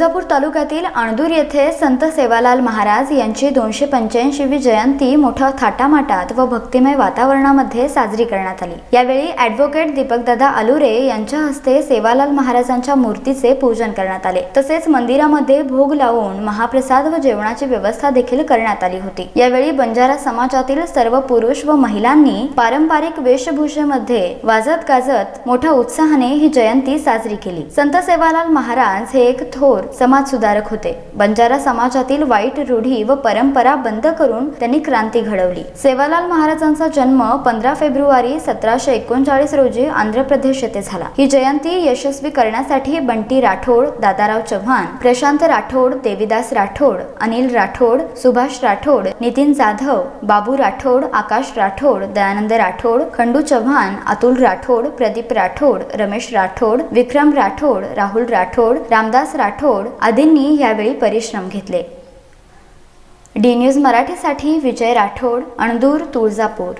तुळजापूर तालुक्यातील अणदूर येथे संत सेवालाल महाराज यांची 285वी जयंती मोठ्या थाटामाटात व भक्तिमय वातावरणामध्ये साजरी करण्यात आली। यावेळी ॲडव्होकेट दीपकदादा अलुरे यांच्या हस्ते सेवालाल महाराजांच्या मूर्तीचे पूजन करण्यात आले। तसेच मंदिरामध्ये भोग लावून महाप्रसाद व जेवणाची व्यवस्था देखील करण्यात आली होती। यावेळी बंजारा समाजातील सर्व पुरुष व महिलांनी पारंपरिक वेशभूषेमध्ये वाजत गाजत मोठ्या उत्साहाने ही जयंती साजरी केली। संत सेवालाल महाराज हे एक थोर समाज सुधारक होते। बंजारा समाजातील वाईट रूढी व परंपरा बंद करून त्यांनी क्रांती घडवली। सेवालाल महाराजांचा जन्म 15 फेब्रुवारी 1739 रोजी आंध्र प्रदेश येथे झाला। ही जयंती यशस्वी करण्यासाठी बंटी राठोड, दादाराव चव्हाण, प्रशांत राठोड, देवीदास राठोड, अनिल राठोड, सुभाष राठोड, नितीन जाधव, बाबू राठोड, आकाश राठोड, दयानंद राठोड, खंडू चव्हाण, अतुल राठोड, प्रदीप राठोड, रमेश राठोड, विक्रम राठोड, राहुल राठोड, रामदास राठोड आदींनी यावेळी परिश्रम घेतले। डी न्यूज मराठीसाठी विजय राठोड, अणदूर, तुळजापूर।